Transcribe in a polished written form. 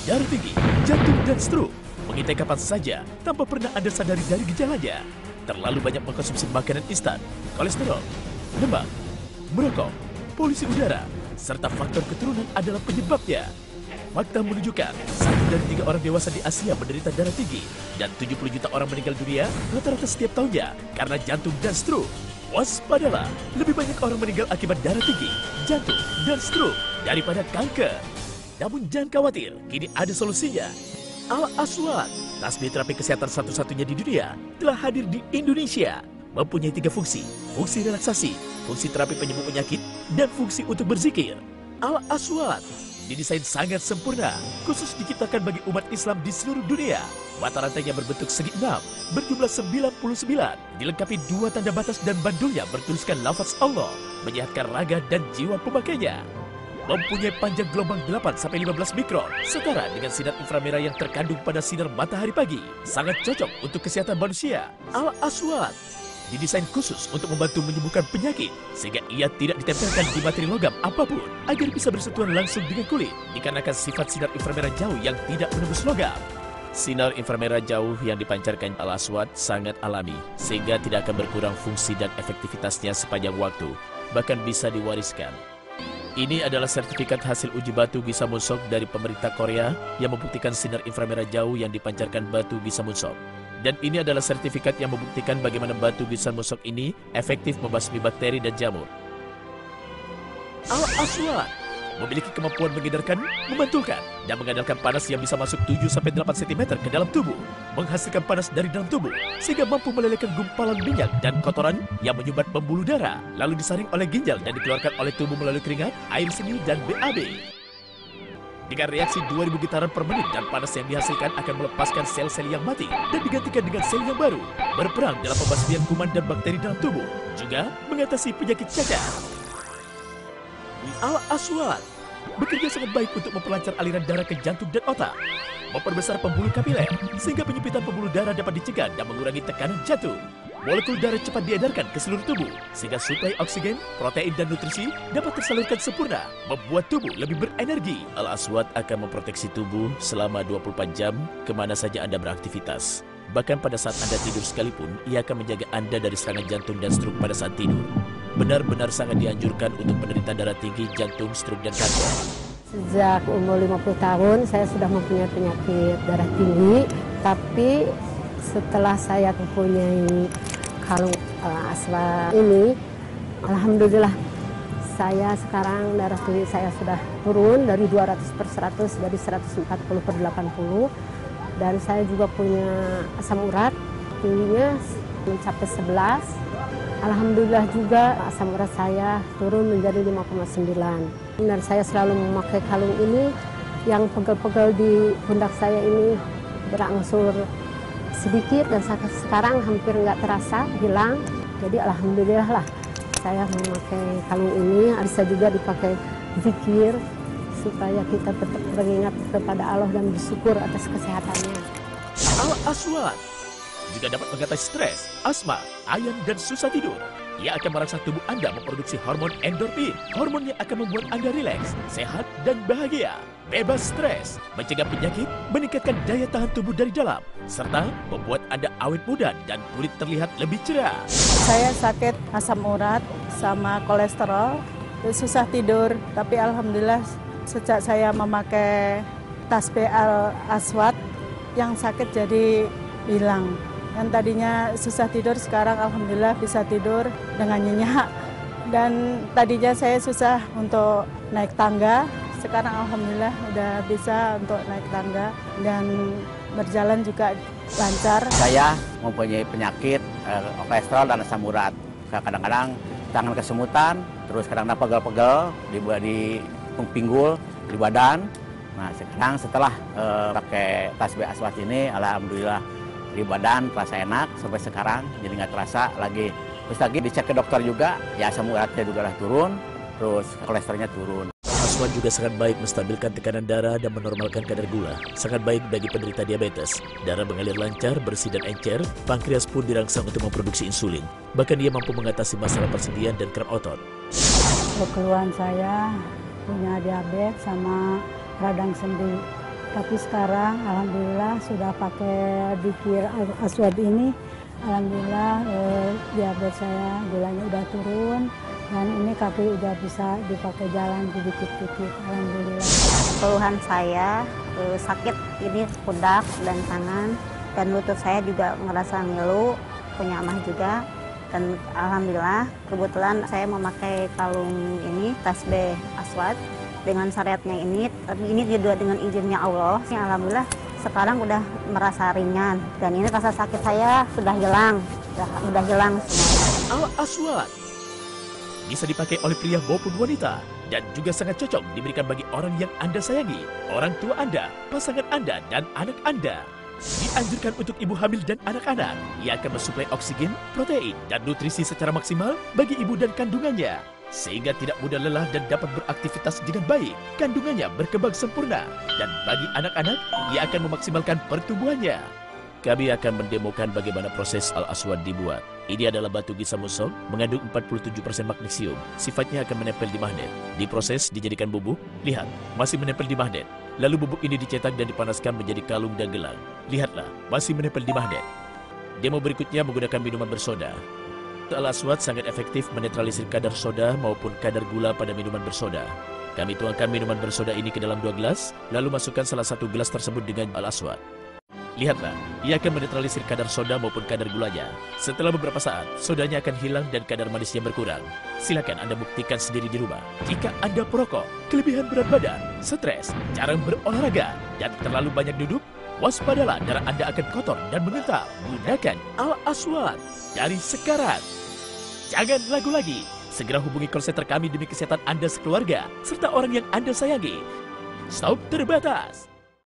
darah tinggi, jantung, dan stroke mengintai kapan saja tanpa pernah Anda sadari dari gejalanya. Terlalu banyak mengkonsumsi makanan instan, kolesterol, lemak, merokok, polusi udara, serta faktor keturunan adalah penyebabnya. Fakta menunjukkan 1 dari 3 orang dewasa di Asia menderita darah tinggi dan 70 juta orang meninggal dunia rata-rata setiap tahunnya karena jantung dan stroke. Waspadalah, lebih banyak orang meninggal akibat darah tinggi, jantung, dan stroke daripada kanker. Namun jangan khawatir, kini ada solusinya. Al-Aswad, tasbih terapi kesehatan satu-satunya di dunia, telah hadir di Indonesia. Mempunyai 3 fungsi: fungsi relaksasi, fungsi terapi penyembuh penyakit, dan fungsi untuk berzikir. Al-Aswad didesain sangat sempurna, khusus diciptakan bagi umat Islam di seluruh dunia. Mata rantainya berbentuk segi 6, berjumlah 99, dilengkapi 2 tanda batas dan bandulnya bertuliskan lafaz Allah, menyehatkan raga dan jiwa pemakainya. Mempunyai panjang gelombang 8-15 mikron, setara dengan sinar inframerah yang terkandung pada sinar matahari pagi. Sangat cocok untuk kesehatan manusia. Al-Aswad didesain khusus untuk membantu menyembuhkan penyakit, sehingga ia tidak ditempelkan di materi logam apapun, agar bisa bersentuhan langsung dengan kulit, dikarenakan sifat sinar inframerah jauh yang tidak menembus logam. Sinar inframerah jauh yang dipancarkan Al-Aswad sangat alami, sehingga tidak akan berkurang fungsi dan efektivitasnya sepanjang waktu, bahkan bisa diwariskan. Ini adalah sertifikat hasil uji batu Gisamunsok dari pemerintah Korea yang membuktikan sinar inframerah jauh yang dipancarkan batu Gisamunsok. Dan ini adalah sertifikat yang membuktikan bagaimana batu Gisamunsok ini efektif membasmi bakteri dan jamur. Al-Aswad memiliki kemampuan mengedarkan, memantulkan, dan mengandalkan panas yang bisa masuk 7-8 cm ke dalam tubuh, menghasilkan panas dari dalam tubuh, sehingga mampu melelehkan gumpalan minyak dan kotoran yang menyumbat pembuluh darah, lalu disaring oleh ginjal dan dikeluarkan oleh tubuh melalui keringat, air seni, dan BAB. Dengan reaksi 2000 getaran per menit dan panas yang dihasilkan akan melepaskan sel-sel yang mati dan digantikan dengan sel yang baru, berperang dalam pembasmian kuman dan bakteri dalam tubuh, juga mengatasi penyakit cacar. Al-Aswad bekerja sangat baik untuk memperlancar aliran darah ke jantung dan otak, memperbesar pembuluh kapiler, sehingga penyempitan pembuluh darah dapat dicegah dan mengurangi tekanan jantung. Molekul darah cepat diedarkan ke seluruh tubuh, sehingga suplai oksigen, protein, dan nutrisi dapat tersalurkan sempurna, membuat tubuh lebih berenergi. Al-Aswad akan memproteksi tubuh selama 24 jam kemana saja Anda beraktivitas. Bahkan pada saat Anda tidur sekalipun, ia akan menjaga Anda dari serangan jantung dan stroke pada saat tidur. Benar-benar sangat dianjurkan untuk penderita darah tinggi, jantung, stroke, dan kanker. Sejak umur 50 tahun, saya sudah mempunyai penyakit darah tinggi, tapi setelah saya mempunyai kalung Aswad ini, alhamdulillah saya sekarang darah tinggi saya sudah turun dari 200/100 dari 140/80, dan saya juga punya asam urat tingginya mencapai 11. Alhamdulillah juga asam urat saya turun menjadi 5,9. Dan saya selalu memakai kalung ini yang pegel-pegel di pundak saya ini berangsur sedikit, dan sekarang hampir nggak terasa, hilang. Jadi alhamdulillah lah saya memakai kalung ini. Bisa juga dipakai zikir supaya kita tetap mengingat kepada Allah dan bersyukur atas kesehatannya. Al-Aswad juga dapat mengatasi stres, asma, ayam, dan susah tidur. Ia akan merangsang tubuh Anda memproduksi hormon endorfin. Hormon yang akan membuat Anda rileks, sehat, dan bahagia. Bebas stres, mencegah penyakit, meningkatkan daya tahan tubuh dari dalam, serta membuat Anda awet muda dan kulit terlihat lebih cerah. Saya sakit asam urat sama kolesterol, susah tidur, tapi alhamdulillah sejak saya memakai tasbih Al-Aswad, yang sakit jadi hilang. Yang tadinya susah tidur, sekarang alhamdulillah bisa tidur dengan nyenyak. Dan tadinya saya susah untuk naik tangga, sekarang alhamdulillah udah bisa untuk naik tangga dan berjalan juga lancar. Saya mempunyai penyakit kolesterol dan asam urat. Kadang-kadang tangan kesemutan, terus kadang-kadang pegel-pegel di pinggul, di badan. Nah sekarang setelah pakai tasbih Aswad ini, alhamdulillah di badan terasa enak sampai sekarang, jadi nggak terasa lagi. Terus lagi dicek ke dokter juga, ya asam uratnya juga turun, terus kolesterolnya turun. Aswad juga sangat baik menstabilkan tekanan darah dan menormalkan kadar gula. Sangat baik bagi penderita diabetes. Darah mengalir lancar, bersih, dan encer. Pankreas pun dirangsang untuk memproduksi insulin. Bahkan dia mampu mengatasi masalah persendian dan kram otot. Keluhan saya punya diabetes sama radang sendi. Tapi sekarang alhamdulillah sudah pakai dikir aswad ini, alhamdulillah diabetes saya gulanya udah turun dan ini kaki udah bisa dipakai jalan dikit-dikit, alhamdulillah. Keluhan saya sakit ini pundak dan tangan, dan lutut saya juga ngerasa ngilu, punya emah juga. Dan alhamdulillah kebetulan saya memakai kalung ini tasbih aswad dengan syariatnya ini, tapi ini juga dengan izinnya Allah. Alhamdulillah sekarang udah merasa ringan dan ini rasa sakit saya sudah hilang, udah hilang semua. Al-Aswad bisa dipakai oleh pria maupun wanita dan juga sangat cocok diberikan bagi orang yang Anda sayangi, orang tua Anda, pasangan Anda, dan anak Anda. Dianjurkan untuk ibu hamil dan anak-anak. Ia akan mensuplai oksigen, protein, dan nutrisi secara maksimal bagi ibu dan kandungannya, sehingga tidak mudah lelah dan dapat beraktivitas dengan baik. Kandungannya berkembang sempurna, dan bagi anak-anak, ia akan memaksimalkan pertumbuhannya. Kami akan mendemokan bagaimana proses Al-Aswad dibuat. Ini adalah batu gisa musong, mengandung 47% magnesium. Sifatnya akan menempel di magnet. Diproses, dijadikan bubuk. Lihat, masih menempel di magnet. Lalu bubuk ini dicetak dan dipanaskan menjadi kalung dan gelang. Lihatlah, masih menempel di magnet. Demo berikutnya menggunakan minuman bersoda. Al-Aswad sangat efektif menetralisir kadar soda maupun kadar gula pada minuman bersoda. Kami tuangkan minuman bersoda ini ke dalam 2 gelas, lalu masukkan salah satu gelas tersebut dengan Al-Aswad. Lihatlah, ia akan menetralisir kadar soda maupun kadar gulanya. Setelah beberapa saat, sodanya akan hilang dan kadar manisnya berkurang. Silakan Anda buktikan sendiri di rumah. Jika Anda perokok, kelebihan berat badan, stres, jarang berolahraga, dan terlalu banyak duduk, waspadalah darah Anda akan kotor dan mengental. Gunakan Al-Aswad dari sekarang. Jangan ragu lagi. Segera hubungi call center kami demi kesehatan Anda sekeluarga, serta orang yang Anda sayangi. Stop terbatas.